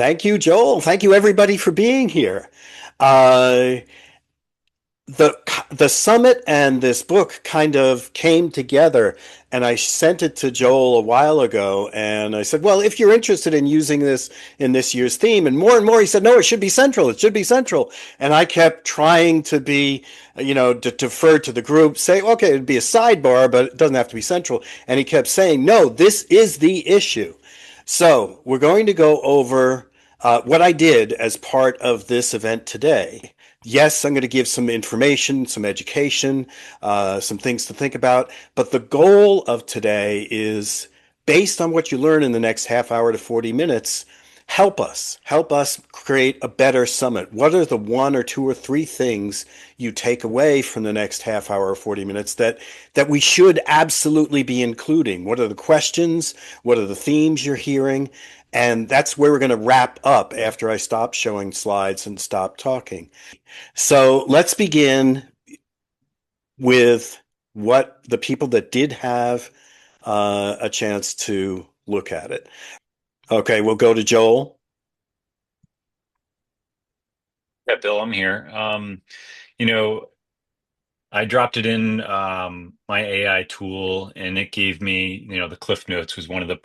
Thank you, Joel. Thank you, everybody, for being here. Uh, the the summit and this book kind of came together, and I sent it to Joel a while ago, and I said, "Well, if you're interested in using this in this year's theme," and more, he said, "No, it should be central. It should be central." And I kept trying to be, to defer to the group, say, "Okay, it'd be a sidebar, but it doesn't have to be central." And he kept saying, "No, this is the issue." So we're going to go over what I did as part of this event today. Yes, I'm going to give some information, some education, some things to think about. But the goal of today is based on what you learn in the next half hour to 40 minutes. Help us create a better summit. What are the one or two or three things you take away from the next half hour or 40 minutes that we should absolutely be including? What are the questions? What are the themes you're hearing? And that's where we're going to wrap up after I stop showing slides and stop talking. So let's begin with what the people that did have a chance to look at it. Okay, we'll go to Joel. Yeah, Bill, I'm here. You know, I dropped it in my AI tool and it gave me, the Cliff Notes was one of the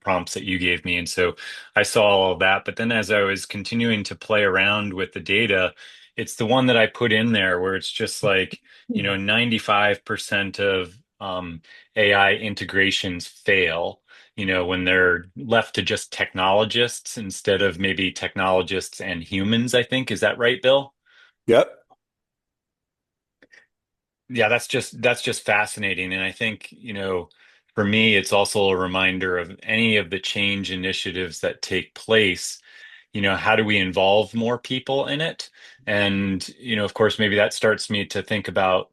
prompts that you gave me. And so I saw all of that. But then as I was continuing to play around with the data, it's the one that I put in there where it's just like, 95% of AI integrations fail, when they're left to just technologists instead of maybe technologists and humans, I think. Is that right, Bill? Yep. Yeah, that's just fascinating. And I think, for me, it's also a reminder of any of the change initiatives that take place. How do we involve more people in it? And, of course, maybe that starts me to think about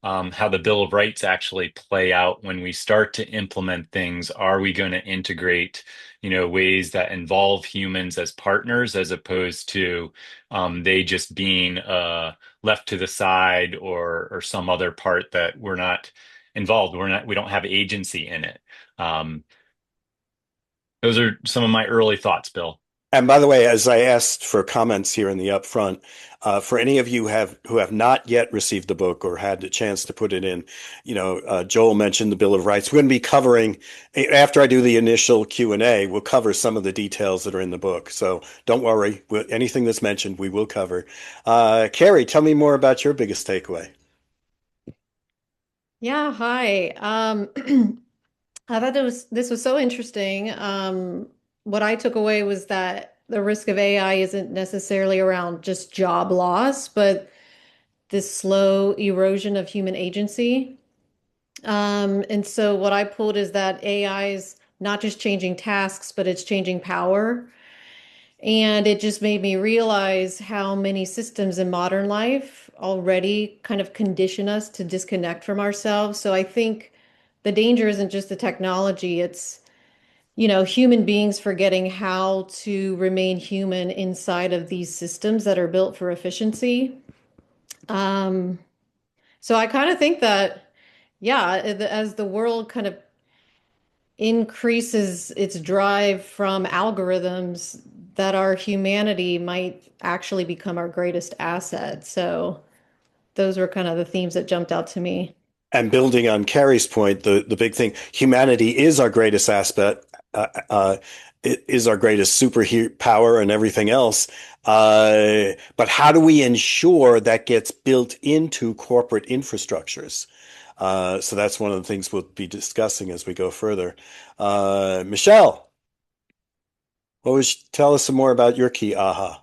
how the Bill of Rights actually play out when we start to implement things. Are we going to integrate, ways that involve humans as partners as opposed to they just being left to the side or some other part that we're not involved. We don't have agency in it. Um, those are some of my early thoughts, Bill. And by the way, as I asked for comments here in the upfront, for any of you who have not yet received the book or had the chance to put it in, Joel mentioned the Bill of Rights. We're going to be covering after I do the initial Q&A. We'll cover some of the details that are in the book. So don't worry, anything that's mentioned, we will cover. Carrie, tell me more about your biggest takeaway. Yeah, hi. I thought this was so interesting. What I took away was that the risk of AI isn't necessarily around just job loss, but this slow erosion of human agency. And so what I pulled is that AI is not just changing tasks, but it's changing power. And it just made me realize how many systems in modern life already kind of condition us to disconnect from ourselves. So I think the danger isn't just the technology, it's, human beings forgetting how to remain human inside of these systems that are built for efficiency. Um, so I kind of think that, yeah, as the world kind of increases its drive from algorithms, that our humanity might actually become our greatest asset. So those were kind of the themes that jumped out to me. And building on Carrie's point, the big thing, humanity is our greatest aspect, it is our greatest superpower and everything else. But how do we ensure that gets built into corporate infrastructures? So that's one of the things we'll be discussing as we go further. Michelle, tell us some more about your key aha.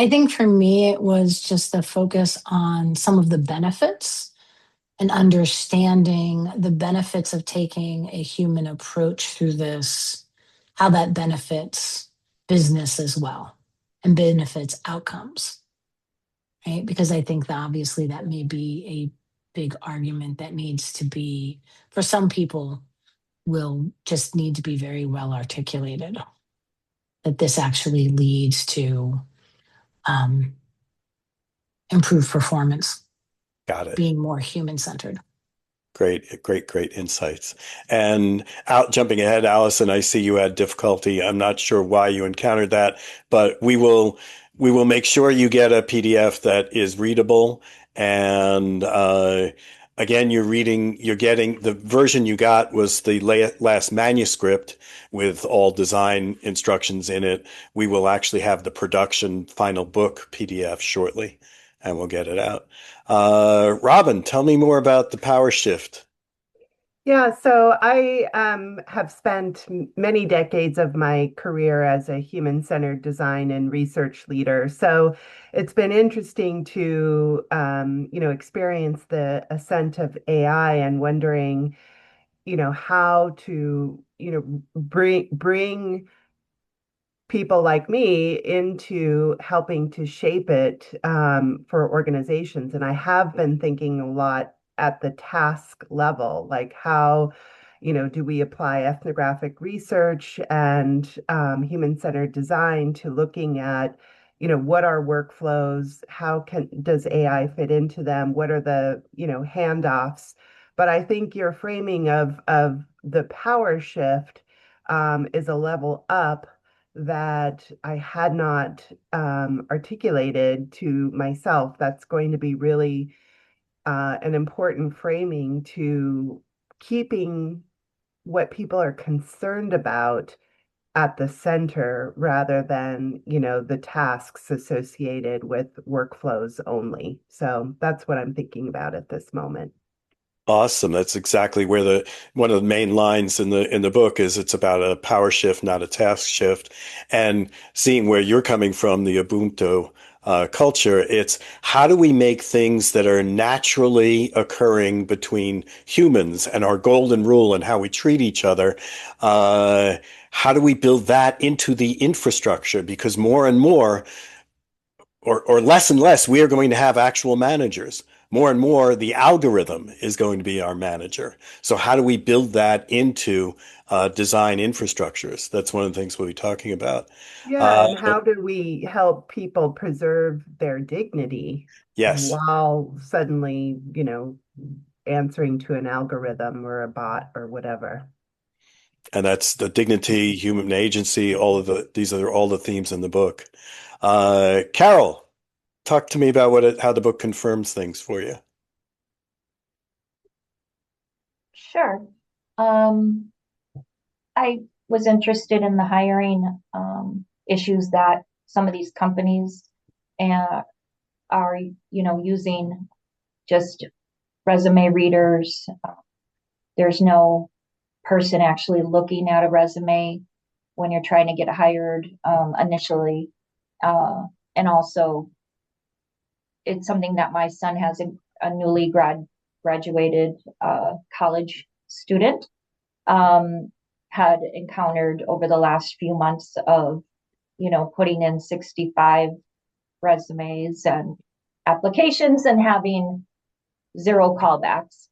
I think for me, it was just the focus on some of the benefits and understanding the benefits of taking a human approach through this, how that benefits business as well and benefits outcomes, right? Because I think that obviously that may be a big argument that needs to be, for some people, will just need to be very well articulated, that this actually leads to um, improved performance, Got it. being more human centered. Great, great, great insights. And out jumping ahead, Allison, I see you had difficulty. I'm not sure why you encountered that, but we will make sure you get a PDF that is readable. And again, you're getting the version you got was the last manuscript with all design instructions in it. We will actually have the production final book PDF shortly, and we'll get it out. Robin, tell me more about the power shift. Yeah, so I have spent many decades of my career as a human-centered design and research leader. So it's been interesting to, experience the ascent of AI and wondering, how to, bring people like me into helping to shape it for organizations. And I have been thinking a lot at the task level, like how, do we apply ethnographic research and human-centered design to looking at, what are workflows? How does AI fit into them? What are the, handoffs? But I think your framing of the power shift is a level up that I had not articulated to myself. That's going to be really an important framing to keeping what people are concerned about at the center rather than, the tasks associated with workflows only. So that's what I'm thinking about at this moment. Awesome. That's exactly where the one of the main lines in the book is it's about a power shift, not a task shift. And seeing where you're coming from, the Ubuntu culture, it's how do we make things that are naturally occurring between humans and our golden rule and how we treat each other. Uh, how do we build that into the infrastructure? Because more and more or less and less, we are going to have actual managers. More and more, the algorithm is going to be our manager. So how do we build that into design infrastructures? That's one of the things we'll be talking about. Yeah, Uh, and how do we help people preserve their dignity yes, while suddenly, answering to an algorithm or a bot or whatever? and that's the dignity, human agency. These are all the themes in the book. Carol, talk to me about how the book confirms things for you. Sure. Um, I was interested in the hiring issues that some of these companies uh, are, using just resume readers. There's no person actually looking at a resume when you're trying to get hired initially. And also, it's something that my son has a newly graduated college student um, had encountered over the last few months of, putting in 65 resumes and applications and having zero callbacks,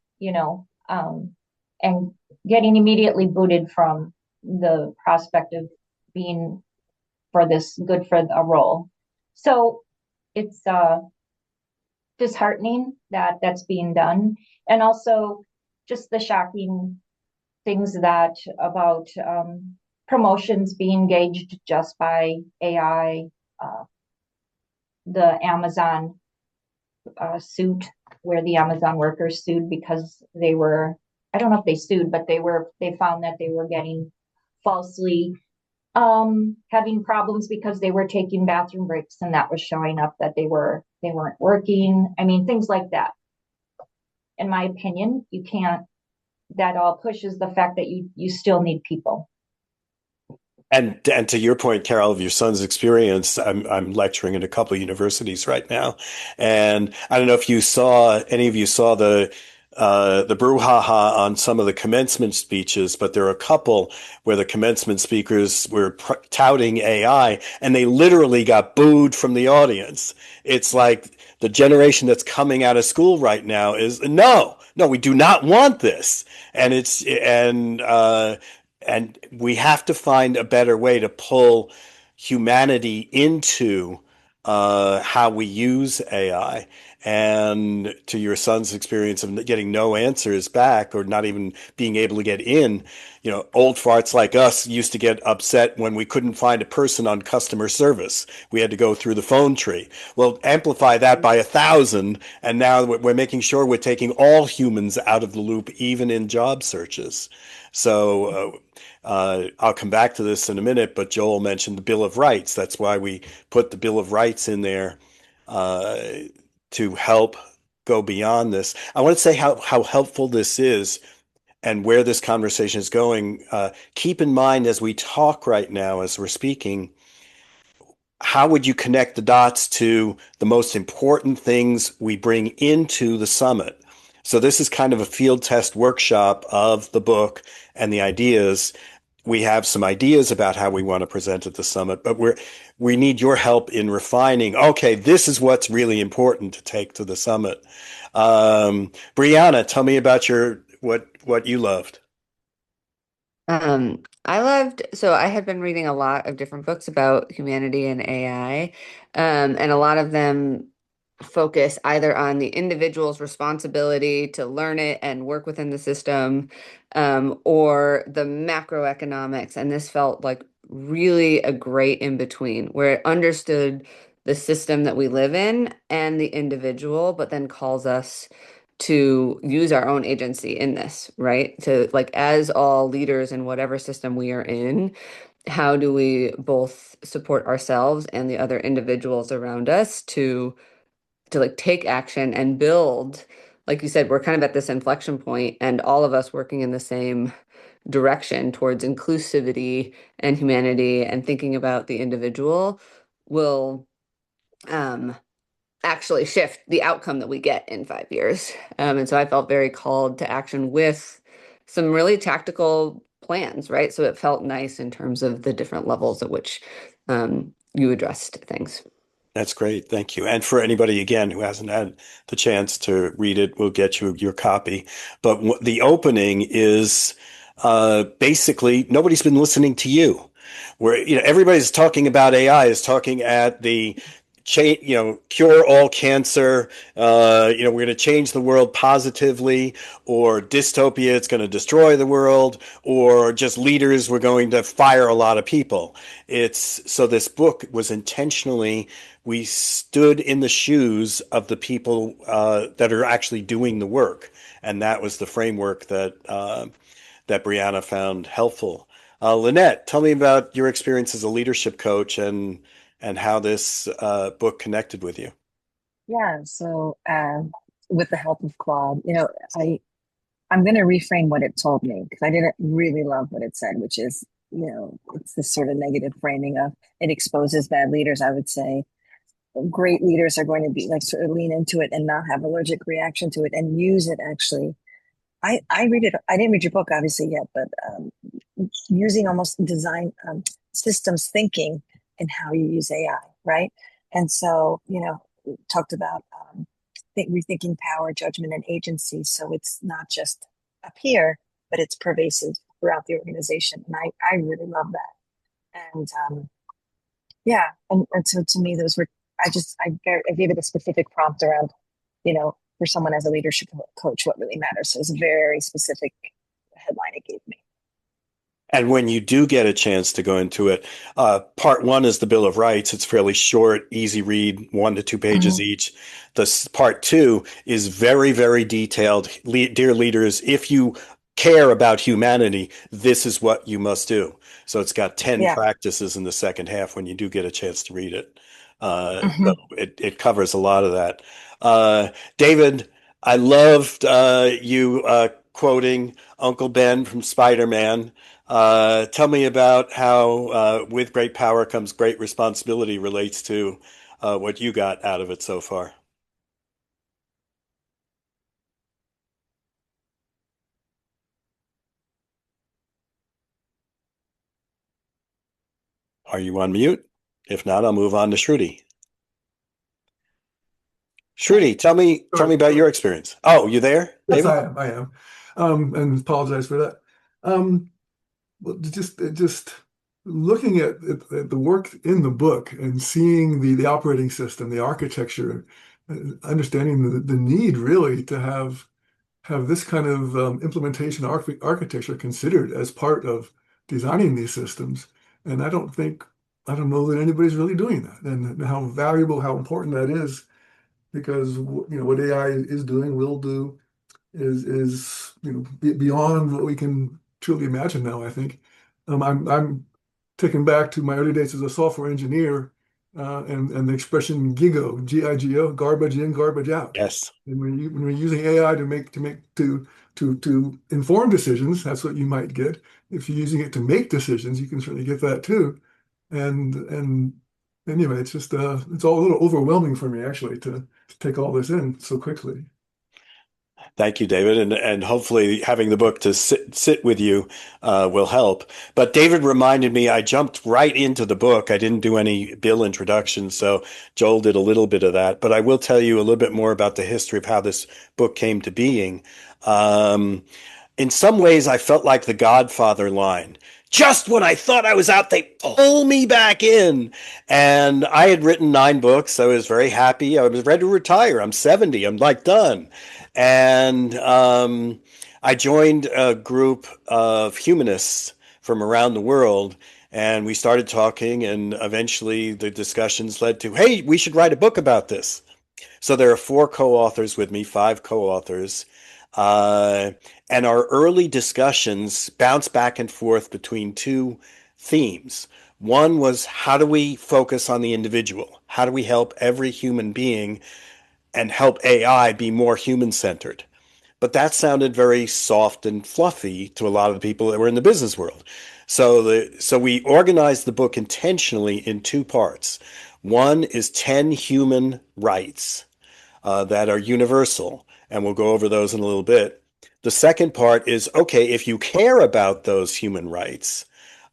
and getting immediately booted from the prospect of being for this good for a role. So it's disheartening that that's being done. And also just the shocking things that about promotions being gauged just by AI, uh, the Amazon suit where the Amazon workers sued because they were, I don't know if they sued, but they found that they were getting falsely having problems because they were taking bathroom breaks and that was showing up that they weren't working. I mean, things like that. In my opinion, you can't, that all pushes the fact that you still need people. And to your point, Carol, of your son's experience, I'm lecturing in a couple of universities right now, and I don't know if any of you saw the brouhaha on some of the commencement speeches, but there are a couple where the commencement speakers were touting AI, and they literally got booed from the audience. It's like the generation that's coming out of school right now is no, no, we do not want this, and we have to find a better way to pull humanity into how we use AI. And to your son's experience of getting no answers back or not even being able to get in, old farts like us used to get upset when we couldn't find a person on customer service. We had to go through the phone tree. Well, amplify that by 1,000, and now we're making sure we're taking all humans out of the loop, even in job searches. So I'll come back to this in a minute, but Joel mentioned the Bill of Rights. That's why we put the Bill of Rights in there uh, to help go beyond this. I want to say how helpful this is and where this conversation is going. Keep in mind as we talk right now, as we're speaking, how would you connect the dots to the most important things we bring into the summit? So this is kind of a field test workshop of the book and the ideas. We have some ideas about how we want to present at the summit, but we need your help in refining. Okay, this is what's really important to take to the summit. Brianna, tell me about your what you loved. So I had been reading a lot of different books about humanity and AI, and a lot of them focus either on the individual's responsibility to learn it and work within the system, or the macroeconomics. And this felt like really a great in between where it understood the system that we live in and the individual, but then calls us to use our own agency in this, right? To like, as all leaders in whatever system we are in, how do we both support ourselves and the other individuals around us to like take action and build, like you said, we're kind of at this inflection point and all of us working in the same direction towards inclusivity and humanity and thinking about the individual will um actually shift the outcome that we get in 5 years. And so I felt very called to action with some really tactical plans, right? So it felt nice in terms of the different levels at which you addressed things. That's great. Thank you. And for anybody, again, who hasn't had the chance to read it, we'll get you your copy. But the opening is basically nobody's been listening to you. Where, everybody's talking about AI, is talking at the cure all cancer. We're going to change the world positively, or dystopia, it's going to destroy the world, or just leaders, we're going to fire a lot of people. So this book was intentionally, we stood in the shoes of the people that are actually doing the work, and that was the framework that Brianna found helpful. Lynette, tell me about your experience as a leadership coach and how this book connected with you. Yeah, so with the help of Claude, I'm going to reframe what it told me because I didn't really love what it said, which is, it's this sort of negative framing of it exposes bad leaders. I would say great leaders are going to be like sort of lean into it and not have allergic reaction to it and use it actually. I read it. I didn't read your book obviously yet, but using almost design systems thinking in how you use AI, right? And so, we talked about rethinking power, judgment, and agency. So it's not just up here, but it's pervasive throughout the organization. And I really love that. And yeah, and so to me, those were, I gave it a specific prompt around, for someone as a leadership coach, what really matters. So it's a very specific headline it gave me. And when you do get a chance to go into it, part one is the Bill of Rights. It's fairly short, easy read, 1 to 2 pages each. The part two is very, very detailed. Dear leaders, if you care about humanity, this is what you must do. So it's got 10 Yeah. practices in the second half when you do get a chance to read it. Mhm. So it covers a lot of that. David, I loved you quoting Uncle Ben from Spider-Man. Tell me about how with great power comes great responsibility relates to what you got out of it so far. Are you on mute? If not, I'll move on to Shruti. Shruti, tell me about your experience. Oh, you there, Yes, David? I am. And apologize for that. Well, it just looking at the work in the book and seeing the operating system, the architecture, understanding the need really to have this kind of implementation architecture considered as part of designing these systems. And I don't know that anybody's really doing that, and how valuable, how important that is, because what AI is doing, will do, is beyond what we can truly imagine now, I think. I'm taken back to my early days as a software engineer, and the expression GIGO, GIGO, garbage in, garbage out. Yes. And when we're using AI to inform decisions, that's what you might get. If you're using it to make decisions, you can certainly get that too. And anyway, it's all a little overwhelming for me actually to take all this in so quickly. Thank you, David, and hopefully having the book to sit with you will help. But David reminded me, I jumped right into the book. I didn't do any Bill introduction, so Joel did a little bit of that. But I will tell you a little bit more about the history of how this book came to being. Um, in some ways, I felt like the Godfather line. Just when I thought I was out, they pull me back in. And I had written 9 books. I was very happy. I was ready to retire. I'm 70. I'm like done. And I joined a group of humanists from around the world. And we started talking. And eventually the discussions led to, hey, we should write a book about this. So there are 4 co-authors with me, 5 co-authors. Uh, and our early discussions bounced back and forth between 2 themes. One was, how do we focus on the individual? How do we help every human being and help AI be more human centered? But that sounded very soft and fluffy to a lot of the people that were in the business world. So we organized the book intentionally in 2 parts. One is 10 human rights that are universal, and we'll go over those in a little bit. The second part is, okay, if you care about those human rights,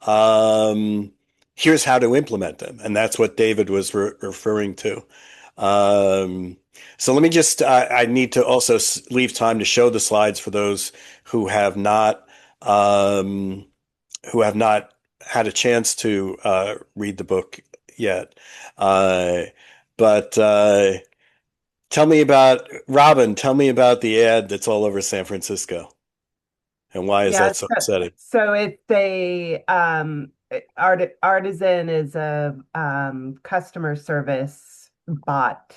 um, here's how to implement them. And that's what David was referring to. Um, so let me just, I need to also leave time to show the slides for those who have not, um, who have not had a chance to read the book yet. Uh, but tell me about, Robin, tell me about the ad that's all over San Francisco, and why is Yeah, that so upsetting? so it's a Artisan is a customer service bot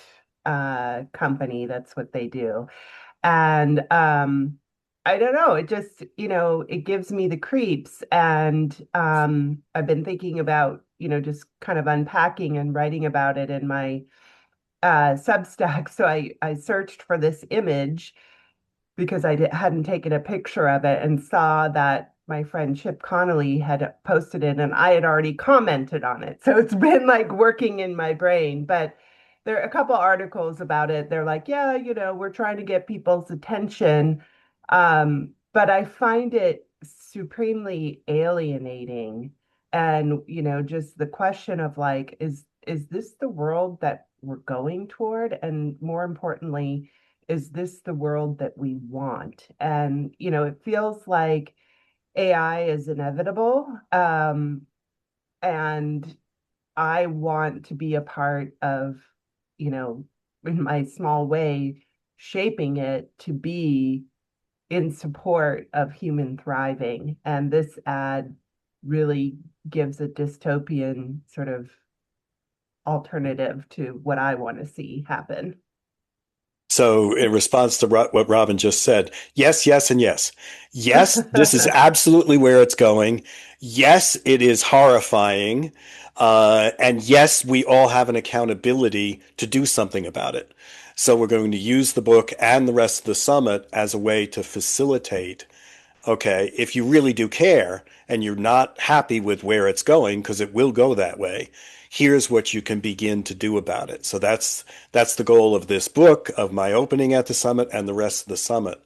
company. That's what they do. And I don't know, it just, it gives me the creeps. And I've been thinking about, just kind of unpacking and writing about it in my Substack. So I searched for this image because hadn't taken a picture of it, and saw that my friend Chip Connolly had posted it and I had already commented on it. So it's been like working in my brain. But there are a couple articles about it. They're like, yeah, we're trying to get people's attention. But I find it supremely alienating. And, just the question of like, is this the world that we're going toward? And more importantly, is this the world that we want? And, it feels like AI is inevitable. And I want to be a part of, in my small way, shaping it to be in support of human thriving. And this ad really gives a dystopian sort of alternative to what I want to see happen. So, in response to what Robin just said, yes, yes, and yes. Yes, this is absolutely where it's going. Yes, it is horrifying. And yes, we all have an accountability to do something about it. So, we're going to use the book and the rest of the summit as a way to facilitate, okay, if you really do care and you're not happy with where it's going, because it will go that way, here's what you can begin to do about it. So that's the goal of this book, of my opening at the summit and the rest of the summit.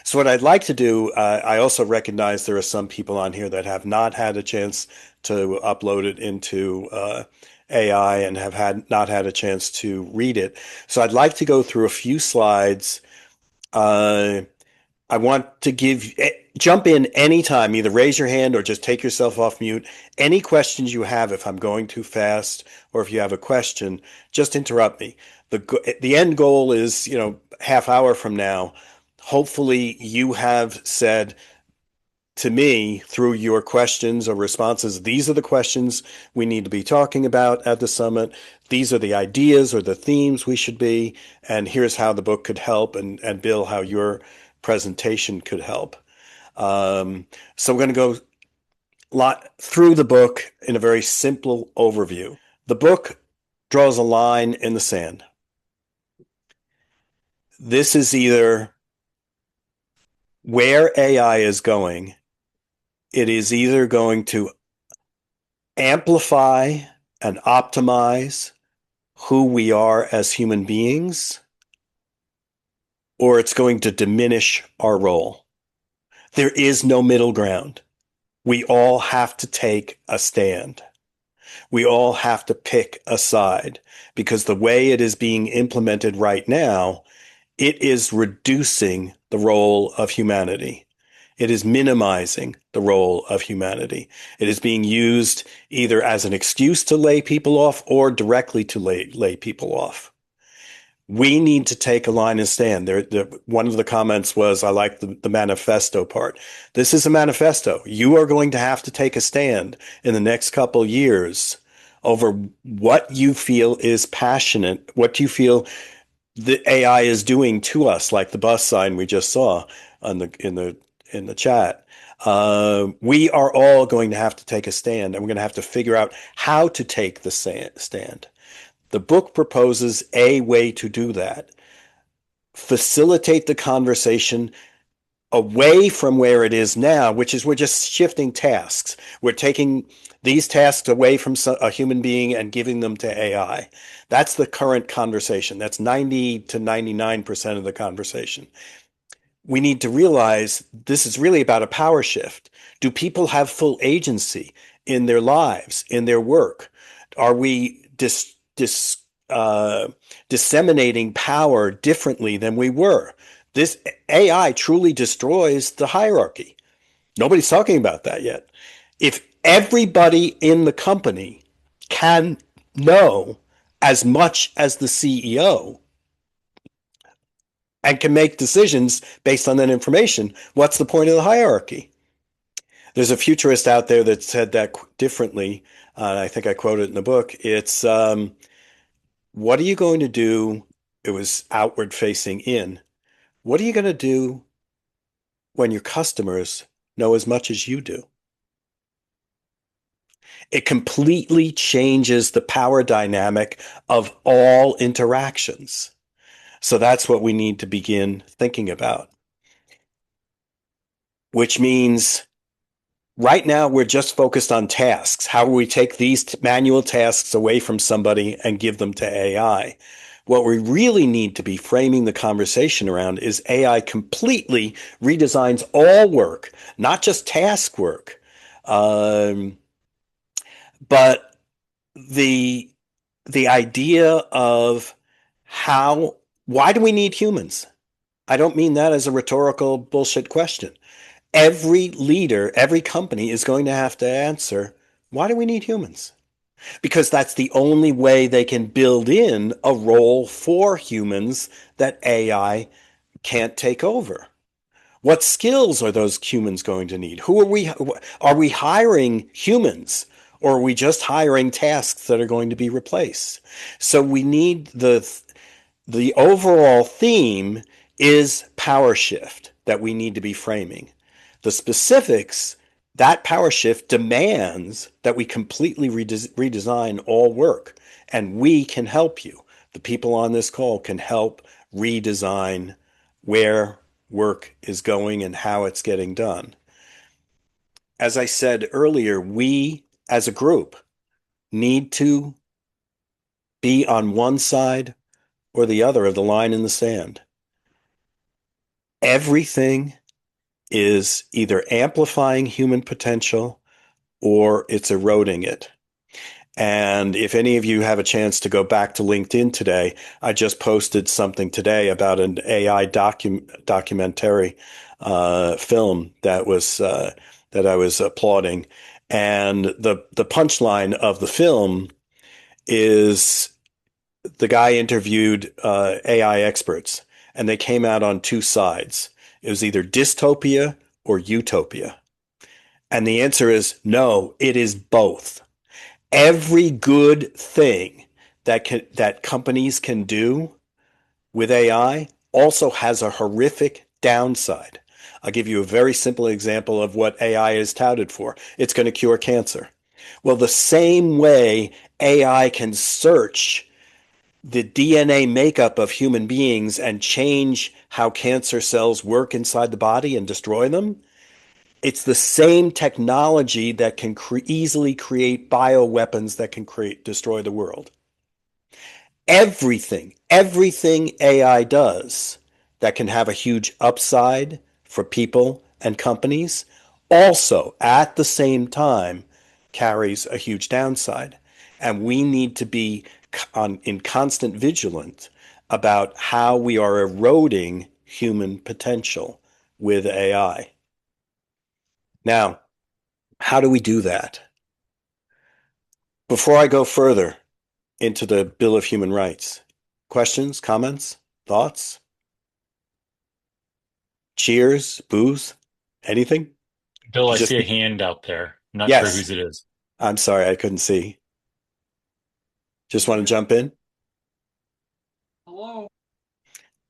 So what I'd like to do, I also recognize there are some people on here that have not had a chance to upload it into AI and have not had a chance to read it. So I'd like to go through a few slides uh, I want to jump in anytime, either raise your hand or just take yourself off mute. Any questions you have, if I'm going too fast or if you have a question, just interrupt me. The end goal is, half hour from now. Hopefully you have said to me through your questions or responses, these are the questions we need to be talking about at the summit. These are the ideas or the themes we should be, and here's how the book could help, and Bill, how your presentation could help. So we're going to go through the book in a very simple overview. The book draws a line in the sand. This is either where AI is going. It is either going to amplify and optimize who we are as human beings, or it's going to diminish our role. There is no middle ground. We all have to take a stand. We all have to pick a side, because the way it is being implemented right now, it is reducing the role of humanity. It is minimizing the role of humanity. It is being used either as an excuse to lay people off or directly to lay people off. We need to take a line and stand. One of the comments was, I like the manifesto part. This is a manifesto. You are going to have to take a stand in the next couple years over what you feel is passionate, what you feel the AI is doing to us, like the bus sign we just saw in the chat. We are all going to have to take a stand, and we're going to have to figure out how to take the stand. The book proposes a way to do that. Facilitate the conversation away from where it is now, which is we're just shifting tasks. We're taking these tasks away from a human being and giving them to AI. That's the current conversation. That's 90 to 99% of the conversation. We need to realize this is really about a power shift. Do people have full agency in their lives, in their work? Are we disseminating power differently than we were? This AI truly destroys the hierarchy. Nobody's talking about that yet. If everybody in the company can know as much as the CEO and can make decisions based on that information, what's the point of the hierarchy? There's a futurist out there that said that differently. I think I quoted it in the book. It's, what are you going to do? It was outward facing in. What are you going to do when your customers know as much as you do? It completely changes the power dynamic of all interactions. So that's what we need to begin thinking about. Which means right now we're just focused on tasks. How do we take these manual tasks away from somebody and give them to AI? What we really need to be framing the conversation around is AI completely redesigns all work, not just task work. But the idea of why do we need humans? I don't mean that as a rhetorical bullshit question. Every leader, every company is going to have to answer, why do we need humans? Because that's the only way they can build in a role for humans that AI can't take over. What skills are those humans going to need? Are we hiring humans, or are we just hiring tasks that are going to be replaced? So we need the overall theme is power shift that we need to be framing. The specifics, that power shift demands that we completely redesign all work, and we can help you. The people on this call can help redesign where work is going and how it's getting done. As I said earlier, we as a group need to be on one side or the other of the line in the sand. Everything is either amplifying human potential or it's eroding it. And if any of you have a chance to go back to LinkedIn today, I just posted something today about an AI documentary film that I was applauding, and the punchline of the film is the guy interviewed AI experts, and they came out on two sides. It was either dystopia or utopia. And the answer is no, it is both. Every good thing that companies can do with AI also has a horrific downside. I'll give you a very simple example of what AI is touted for. It's going to cure cancer. Well, the same way AI can search the DNA makeup of human beings and change how cancer cells work inside the body and destroy them, it's the same technology that can easily create bioweapons that can destroy the world. Everything AI does that can have a huge upside for people and companies also at the same time carries a huge downside. And we need to be in constant vigilance about how we are eroding human potential with AI. Now, how do we do that? Before I go further into the Bill of Human Rights, questions, comments, thoughts? Cheers, boos, anything? Bill, You I just see a hand out there. I'm not sure yes. whose it is. I'm sorry, I couldn't see. Just want to jump in? Hello.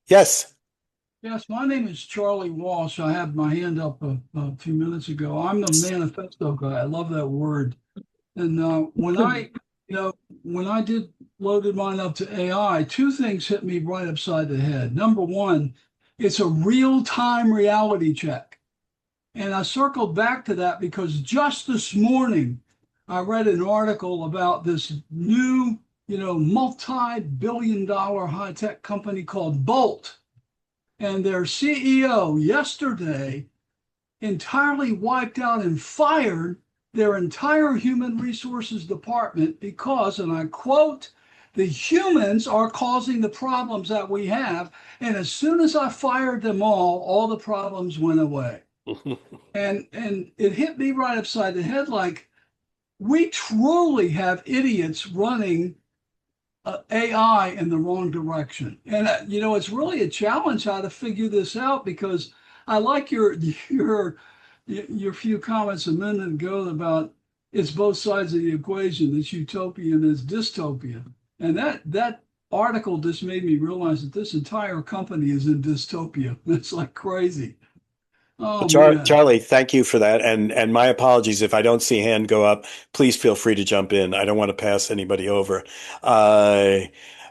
Yes. Yes, my name is Charlie Walsh. I had my hand up a few minutes ago. I'm the manifesto guy. I love that word. And you know, when I did loaded mine up to AI, two things hit me right upside the head. Number one, it's a real-time reality check. And I circled back to that because just this morning I read an article about this new, multi-billion dollar high-tech company called Bolt. And their CEO yesterday entirely wiped out and fired their entire human resources department because, and I quote, the humans are causing the problems that we have. And as soon as I fired them all the problems went away. And it hit me right upside the head like we truly have idiots running AI in the wrong direction. And it's really a challenge how to figure this out because I like your few comments a minute ago about it's both sides of the equation. It's utopia and it's dystopia. And that article just made me realize that this entire company is in dystopia. It's like crazy. Well, Oh man. Charlie, thank you for that. And my apologies if I don't see a hand go up. Please feel free to jump in. I don't want to pass anybody over. Uh,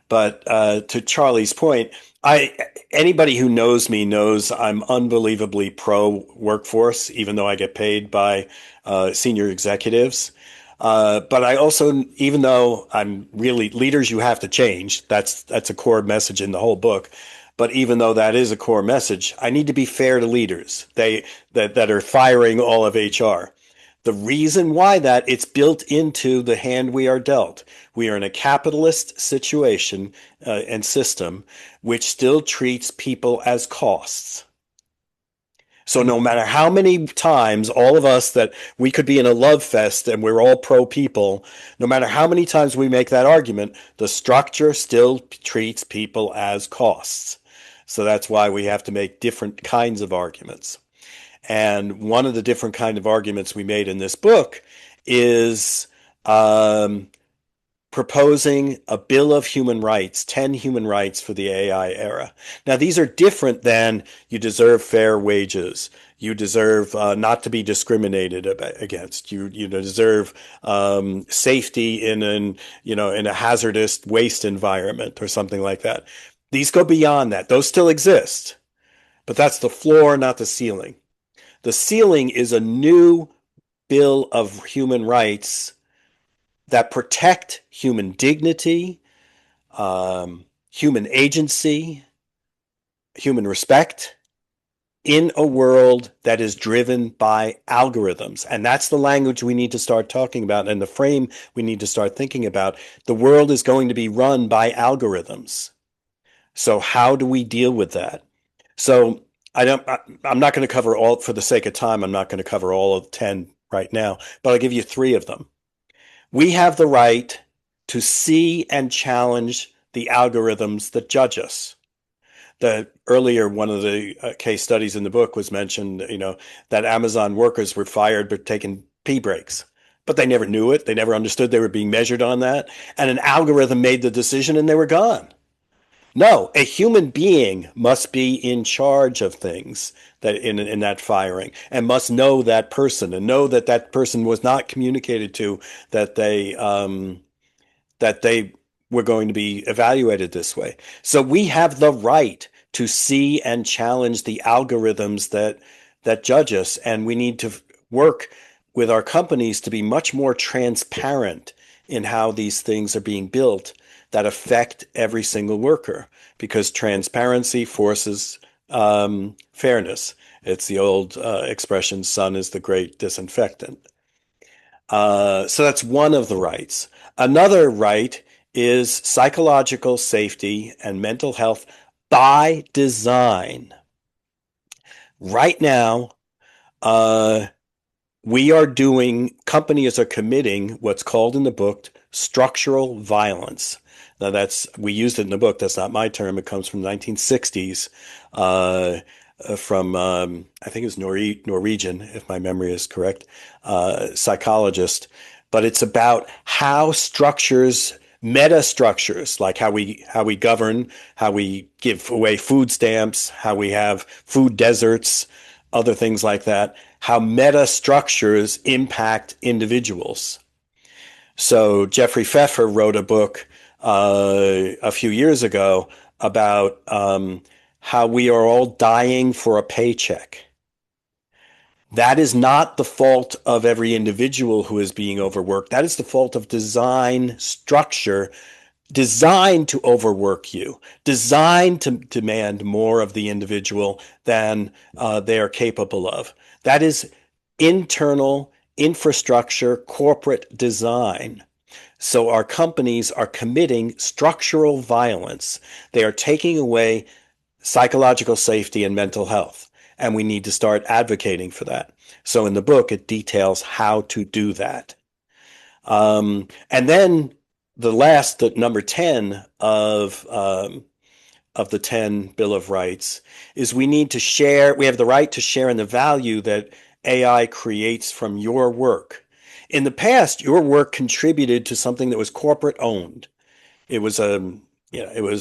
but to Charlie's point, I anybody who knows me knows I'm unbelievably pro workforce, even though I get paid by senior executives. But I also, even though I'm really leaders, you have to change. That's a core message in the whole book. But even though that is a core message, I need to be fair to leaders that are firing all of HR. The reason why that it's built into the hand we are dealt. We are in a capitalist situation and system which still treats people as costs. So no matter how many times all of us that we could be in a love fest and we're all pro people, no matter how many times we make that argument, the structure still treats people as costs. So that's why we have to make different kinds of arguments. And one of the different kind of arguments we made in this book is proposing a Bill of Human Rights, 10 human rights for the AI era. Now, these are different than you deserve fair wages. You deserve not to be discriminated against. You deserve safety in a hazardous waste environment or something like that. These go beyond that. Those still exist, but that's the floor, not the ceiling. The ceiling is a new Bill of Human Rights that protect human dignity, human agency, human respect in a world that is driven by algorithms. And that's the language we need to start talking about and the frame we need to start thinking about. The world is going to be run by algorithms. So how do we deal with that? So I'm not going to cover all for the sake of time. I'm not going to cover all of 10 right now, but I'll give you three of them. We have the right to see and challenge the algorithms that judge us. The earlier one of the case studies in the book was mentioned, that Amazon workers were fired for taking pee breaks, but they never knew it. They never understood they were being measured on that. And an algorithm made the decision and they were gone. No, a human being must be in charge of things that in that firing and must know that person and know that that person was not communicated to that they were going to be evaluated this way. So we have the right to see and challenge the algorithms that judge us, and we need to work with our companies to be much more transparent in how these things are being built that affect every single worker, because transparency forces fairness. It's the old expression, sun is the great disinfectant. So that's one of the rights. Another right is psychological safety and mental health by design. Right now, uh, companies are committing what's called in the book structural violence. Now we used it in the book. That's not my term. It comes from the 1960s, from, I think it was Norwegian, if my memory is correct, psychologist. But it's about how meta structures, like how we govern, how we give away food stamps, how we have food deserts, other things like that, how meta structures impact individuals. So Jeffrey Pfeffer wrote a book a few years ago about how we are all dying for a paycheck. That is not the fault of every individual who is being overworked. That is the fault of design structure designed to overwork you, designed to demand more of the individual than they are capable of. That is internal infrastructure, corporate design. So our companies are committing structural violence. They are taking away psychological safety and mental health. And we need to start advocating for that. So in the book, it details how to do that. And then the number 10 of the 10 Bill of Rights is we have the right to share in the value that AI creates from your work. In the past, your work contributed to something that was corporate owned. It was you know,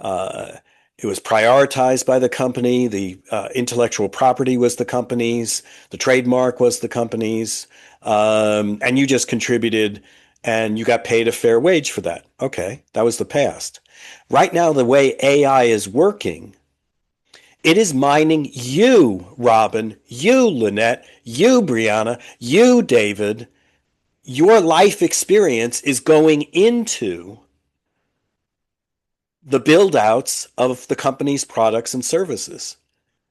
uh, it was prioritized by the company. The intellectual property was the company's. The trademark was the company's, and you just contributed, and you got paid a fair wage for that. Okay, that was the past. Right now, the way AI is working, it is mining you, Robin, you, Lynette, you, Brianna, you, David. Your life experience is going into the build outs of the company's products and services.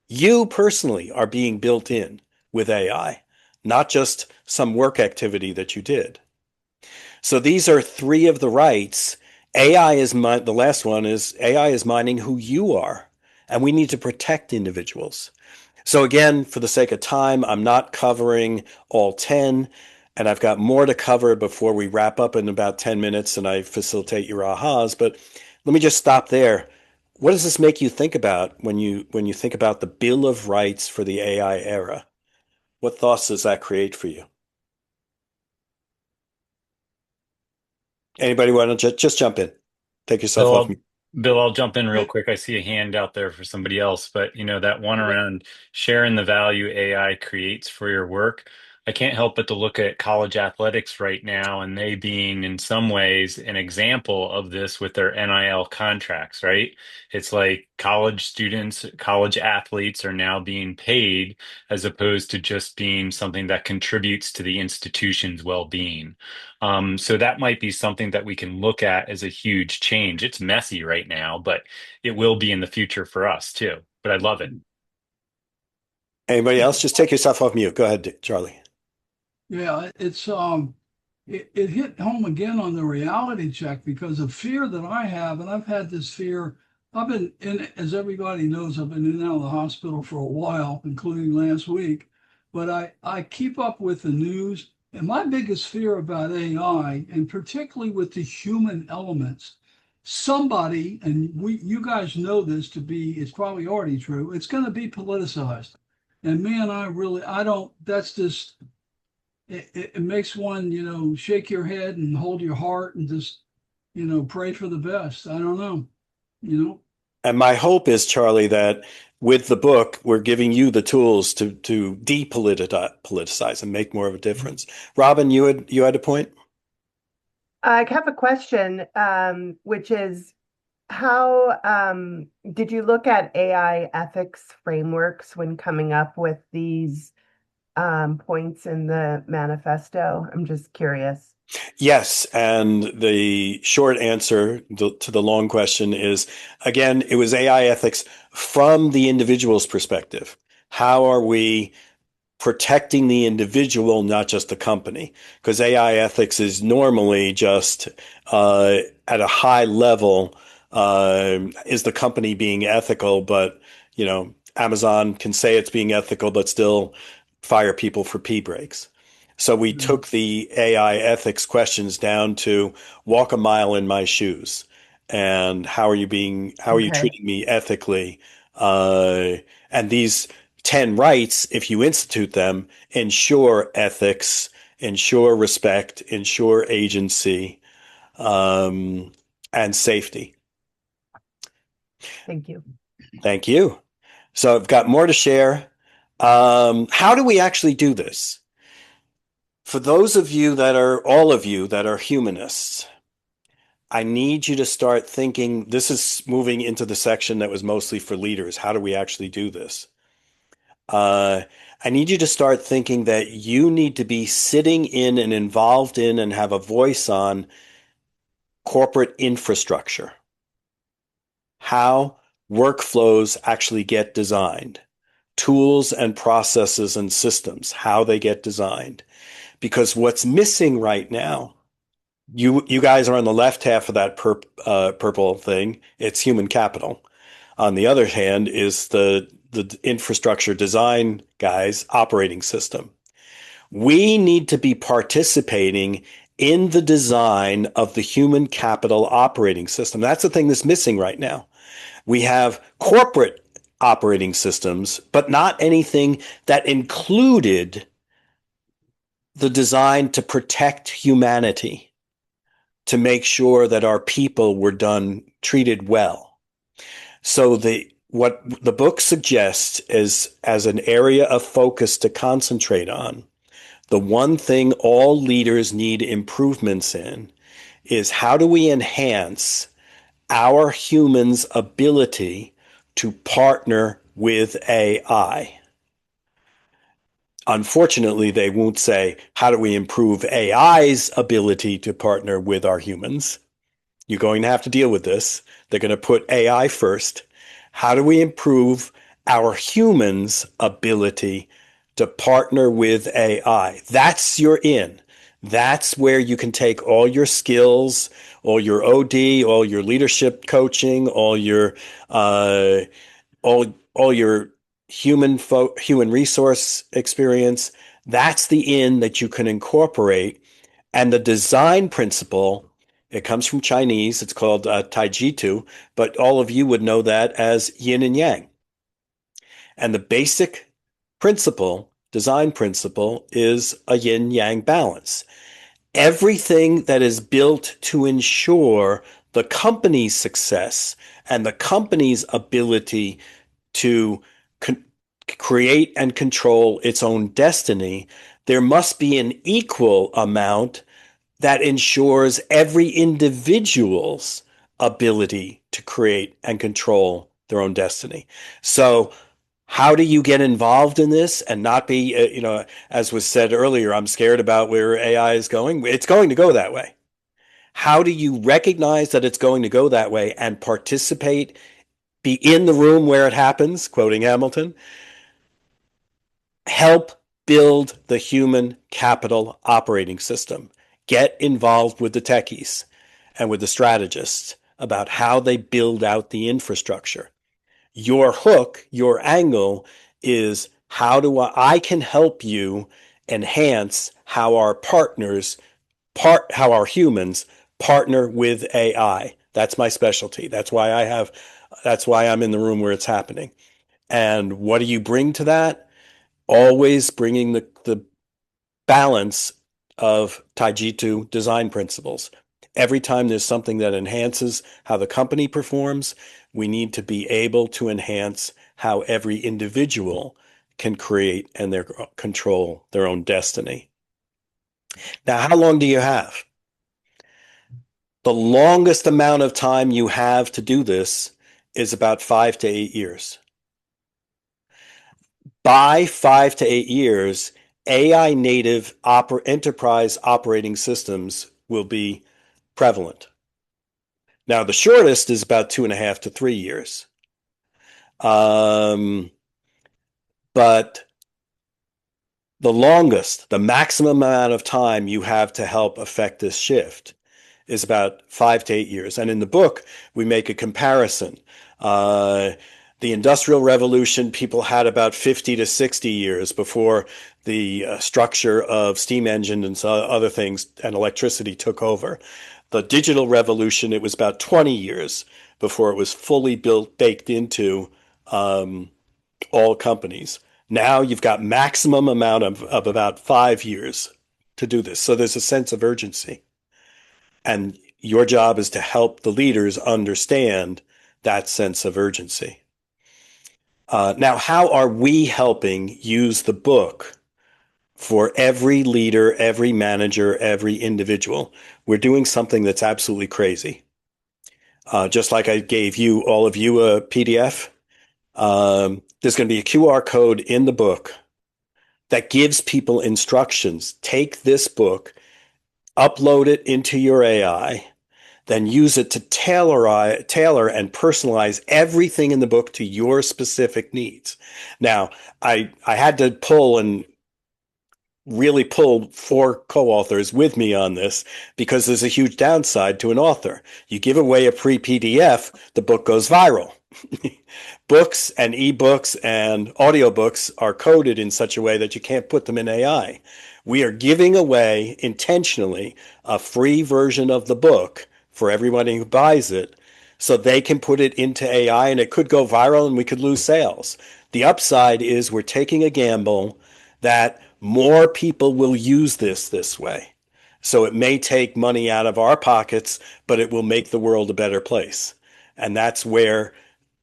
You personally are being built in with AI, not just some work activity that you did. So these are three of the rights. The last one is AI is mining who you are, and we need to protect individuals. So again, for the sake of time, I'm not covering all 10, and I've got more to cover before we wrap up in about 10 minutes and I facilitate your ahas, but let me just stop there. What does this make you think about when you think about the Bill of Rights for the AI era? What thoughts does that create for you? Anybody want to just jump in? Take yourself Bill, off I'll, mute. Bill, I'll jump in real quick. I see a hand out there for somebody else, but that one around sharing the value AI creates for your work. I can't help but to look at college athletics right now, and they being in some ways an example of this with their NIL contracts, right? It's like college students, college athletes are now being paid as opposed to just being something that contributes to the institution's well-being. So that might be something that we can look at as a huge change. It's messy right now, but it will be in the future for us too. But I love it. Anybody else? Just take yourself off mute. Go ahead, Charlie. Yeah, it hit home again on the reality check because of fear that I have, and I've had this fear I've been in, as everybody knows, I've been in and out of the hospital for a while, including last week. But I keep up with the news, and my biggest fear about AI, and particularly with the human elements, somebody, and you guys know this to be, it's probably already true, it's going to be politicized. And man, I don't, that's just, it makes one, shake your head and hold your heart and just, pray for the best. I don't know, you know. And my hope is, Charlie, that with the book, we're giving you the tools to depoliticize and make more of a difference. Robin, you had a point? I have a question, which is how did you look at AI ethics frameworks when coming up with these points in the manifesto? I'm just curious. Yes, and the short answer to the long question is, again, it was AI ethics from the individual's perspective. How are we protecting the individual, not just the company? Because AI ethics is normally just at a high level, is the company being ethical? But, Amazon can say it's being ethical, but still fire people for pee breaks. So we took the AI ethics questions down to walk a mile in my shoes. And how are you Okay. treating me ethically? And these 10 rights, if you institute them, ensure ethics, ensure respect, ensure agency, and safety. Thank you. Thank you. So I've got more to share. How do we actually do this? For those of you all of you that are humanists, I need you to start thinking. This is moving into the section that was mostly for leaders. How do we actually do this? I need you to start thinking that you need to be sitting in and involved in and have a voice on corporate infrastructure, how workflows actually get designed, tools and processes and systems, how they get designed. Because what's missing right now, you guys are on the left half of that purple thing. It's human capital. On the other hand is the infrastructure design guys operating system. We need to be participating in the design of the human capital operating system. That's the thing that's missing right now. We have corporate operating systems, but not anything that included the design to protect humanity, to make sure that our people were treated well. So what the book suggests is, as an area of focus to concentrate on, the one thing all leaders need improvements in is, how do we enhance our humans' ability to partner with AI? Unfortunately, they won't say, how do we improve AI's ability to partner with our humans? You're going to have to deal with this. They're going to put AI first. How do we improve our humans' ability to partner with AI? That's your in. That's where you can take all your skills, all your OD, all your leadership coaching, all your human resource experience. That's the in that you can incorporate. And the design principle, it comes from Chinese. It's called Taijitu, but all of you would know that as yin and yang. And the basic design principle, is a yin yang balance. Everything that is built to ensure the company's success and the company's ability to create and control its own destiny, there must be an equal amount that ensures every individual's ability to create and control their own destiny. So how do you get involved in this and not be, as was said earlier, I'm scared about where AI is going. It's going to go that way. How do you recognize that it's going to go that way and participate, be in the room where it happens, quoting Hamilton, help build the human capital operating system, get involved with the techies and with the strategists, about how they build out the infrastructure. Your hook, your angle is how do I can help you enhance how our how our humans partner with AI. That's my specialty. That's why I'm in the room where it's happening. And what do you bring to that? Always bringing the balance of Taijutsu design principles. Every time there's something that enhances how the company performs, we need to be able to enhance how every individual can create and control their own destiny. Now, how long do you have? The longest amount of time you have to do this is about 5 to 8 years. By 5 to 8 years, AI native enterprise operating systems will be prevalent. Now, the shortest is about 2.5 to 3 years. But the longest, the maximum amount of time you have to help affect this shift is about 5 to 8 years. And in the book, we make a comparison. The Industrial Revolution, people had about 50 to 60 years before the structure of steam engine and other things and electricity took over. The Digital Revolution, it was about 20 years before it was fully baked into all companies. Now you've got maximum amount of about 5 years to do this. So there's a sense of urgency. And your job is to help the leaders understand that sense of urgency. Now, how are we helping use the book for every leader, every manager, every individual? We're doing something that's absolutely crazy. Just like I gave all of you a PDF, there's going to be a QR code in the book that gives people instructions. Take this book, upload it into your AI, then use it to tailor and personalize everything in the book to your specific needs. Now, I had to really pull 4 co-authors with me on this because there's a huge downside to an author. You give away a free PDF, the book goes viral. Books and ebooks and audiobooks are coded in such a way that you can't put them in AI. We are giving away intentionally a free version of the book for everybody who buys it so they can put it into AI and it could go viral and we could lose sales. The upside is we're taking a gamble that more people will use this way. So it may take money out of our pockets, but it will make the world a better place. And that's where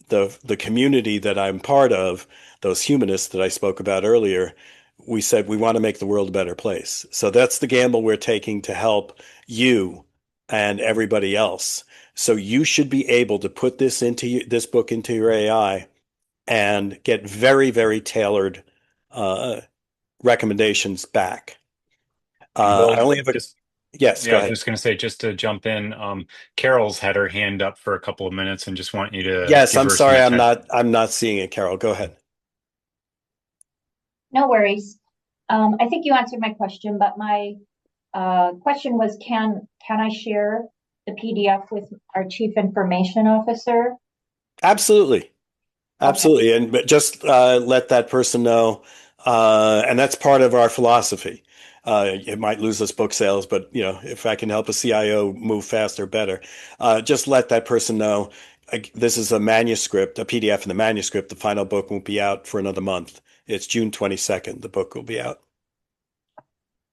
the community that I'm part of, those humanists that I spoke about earlier, we said we want to make the world a better place. So that's the gamble we're taking to help you and everybody else. So you should be able to put this book into your AI and get very, very tailored recommendations back. I Well, only have yes, yeah, go I was ahead. just going to say, just to jump in, Carol's had her hand up for a couple of minutes and just want you to Yes, give I'm her some sorry, attention. I'm not seeing it, Carol. Go ahead. No worries. I think you answered my question, but my question was, can I share the PDF with our Chief Information Officer? Absolutely. Okay, Absolutely. And but just let that person know. And that's part of our philosophy. It might lose us book sales, but if I can help a CIO move faster, better. Just let that person know. This is a manuscript, a PDF in the manuscript. The final book won't be out for another month. It's June 22nd. The book will be out.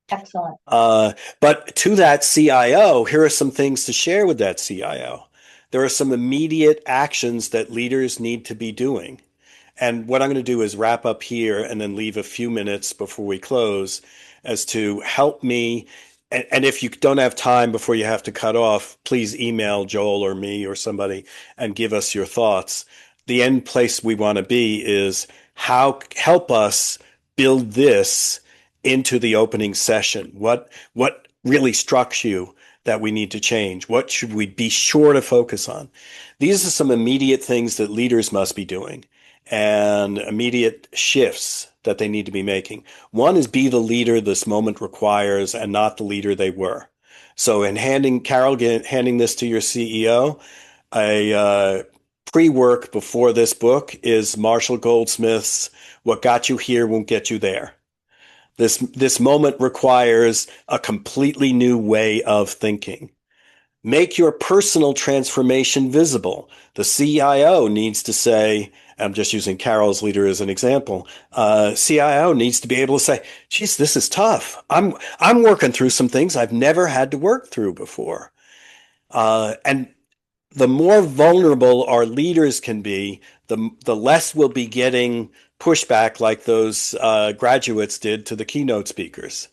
excellent. But to that CIO, here are some things to share with that CIO. There are some immediate actions that leaders need to be doing. And what I'm going to do is wrap up here and then leave a few minutes before we close as to help me. And if you don't have time before you have to cut off, please email Joel or me or somebody and give us your thoughts. The end place we want to be is help us build this into the opening session. What really struck you that we need to change? What should we be sure to focus on? These are some immediate things that leaders must be doing and immediate shifts that they need to be making. One is be the leader this moment requires and not the leader they were. So in handing this to your CEO, a pre-work before this book is Marshall Goldsmith's "What Got You Here Won't Get You There." This moment requires a completely new way of thinking. Make your personal transformation visible. The CIO needs to say, I'm just using Carol's leader as an example. CIO needs to be able to say, geez, this is tough. I'm working through some things I've never had to work through before. And the more vulnerable our leaders can be, the less we'll be getting pushback like those graduates did to the keynote speakers.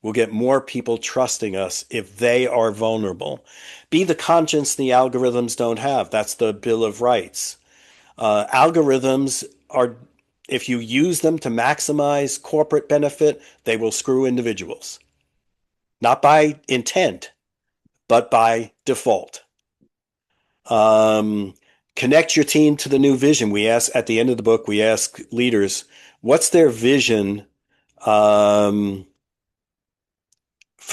We'll get more people trusting us if they are vulnerable. Be the conscience the algorithms don't have. That's the Bill of Rights. Algorithms are, if you use them to maximize corporate benefit, they will screw individuals. Not by intent, but by default. Connect your team to the new vision. We ask at the end of the book, we ask leaders, what's their vision for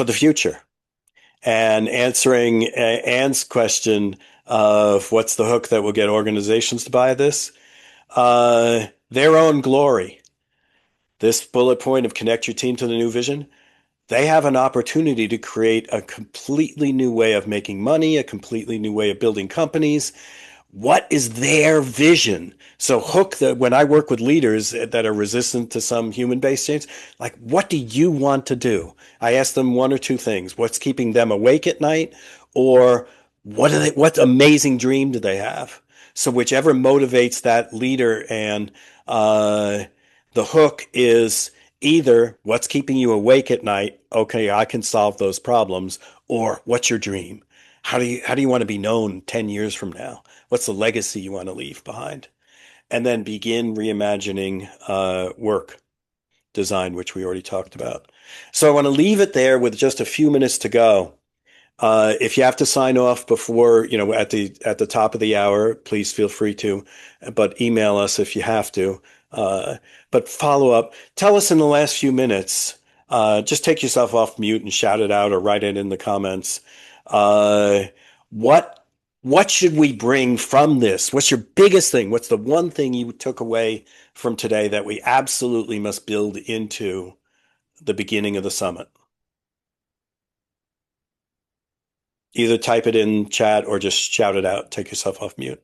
the future? And answering Anne's question of what's the hook that will get organizations to buy this? Their own glory. This bullet point of connect your team to the new vision, they have an opportunity to create a completely new way of making money, a completely new way of building companies. What is their vision? So hook the, when I work with leaders that are resistant to some human-based change, like, what do you want to do? I ask them one or two things. What's keeping them awake at night? Or what amazing dream do they have? So whichever motivates that leader, and the hook is either what's keeping you awake at night? Okay, I can solve those problems. Or what's your dream? How do you want to be known 10 years from now? What's the legacy you want to leave behind? And then begin reimagining work design, which we already talked about. So I want to leave it there with just a few minutes to go. If you have to sign off before, at the top of the hour, please feel free to, but email us if you have to. But follow up. Tell us in the last few minutes. Just take yourself off mute and shout it out or write it in the comments. Uh, what what should we bring from this? What's your biggest thing? What's the one thing you took away from today that we absolutely must build into the beginning of the summit? Either type it in chat or just shout it out. Take yourself off mute.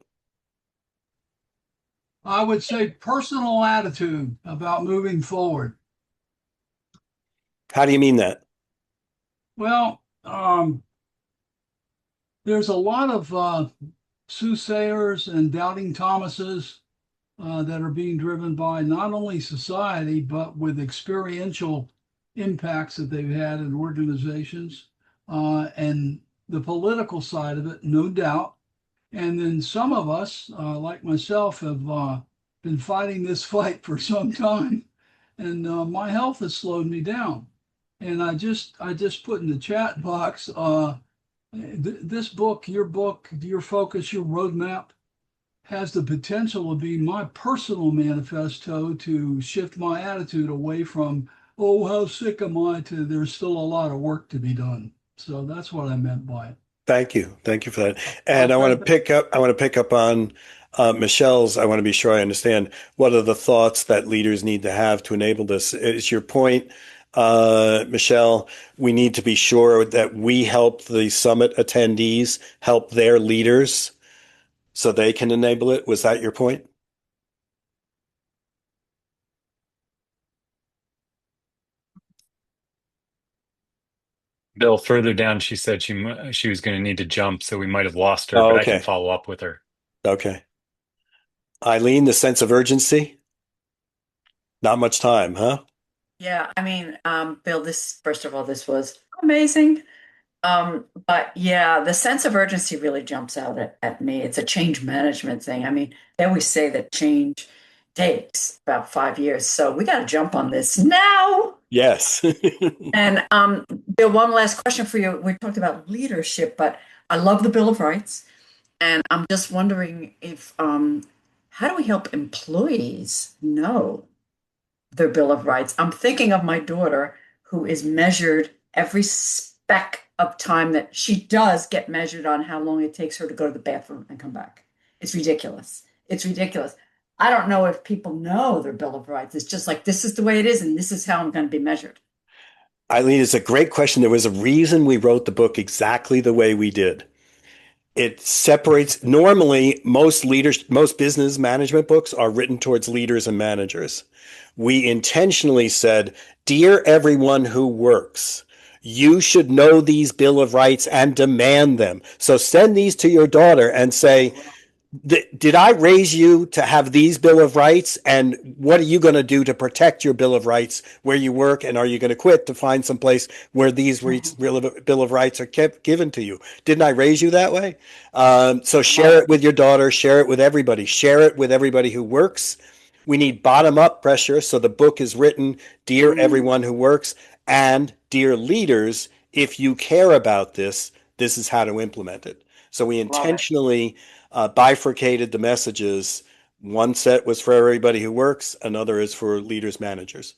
I would say personal attitude about moving forward. How do you mean that? Well, there's a lot of soothsayers and doubting Thomases that are being driven by not only society, but with experiential impacts that they've had in organizations and the political side of it, no doubt. And then some of us, like myself, have been fighting this fight for some time, and my health has slowed me down. And I just put in the chat box this book, your focus, your roadmap has the potential of being my personal manifesto to shift my attitude away from, oh, how sick am I, to there's still a lot of work to be done. So that's what I meant by it. Thank you. Thank you for that. And I want to pick up on Michelle's. I want to be sure I understand what are the thoughts that leaders need to have to enable this. Is your point, Michelle, we need to be sure that we help the summit attendees help their leaders so they can enable it? Was that your point? Bill, further down, she said she was going to need to jump, so we might have lost her, Oh, but I can okay. follow up with her. Okay. Eileen, the sense of urgency? Not much time, huh? Yeah, I mean, Bill, first of all, this was amazing. But yeah, the sense of urgency really jumps out at me. It's a change management thing. I mean, they always say that change takes about 5 years. So we got to jump on this now. Yes. And Bill, one last question for you. We talked about leadership, but I love the Bill of Rights. And I'm just wondering if how do we help employees know their Bill of Rights? I'm thinking of my daughter who is measured every speck of time that she does get measured on how long it takes her to go to the bathroom and come back. It's ridiculous. It's ridiculous. I don't know if people know their Bill of Rights. It's just like, this is the way it is, and this is how I'm going to be measured. Eileen, it's a great question. There was a reason we wrote the book exactly the way we did. It separates, normally most business management books are written towards leaders and managers. We intentionally said, dear everyone who works, you should know these Bill of Rights and demand them. So send these to your daughter and say, did I raise you to have these Bill of Rights? And what are you going to do to protect your Bill of Rights where you work? And are you going to quit to find some place where these Bill of Rights are kept given to you? Didn't I raise you that way? So share it with your daughter, share it with everybody, share it with everybody who works. We need bottom up pressure. So the book is written, dear everyone who works, and dear leaders, if you care about this, this is how to implement it. So we intentionally bifurcated the messages. One set was for everybody who works, another is for leaders, managers.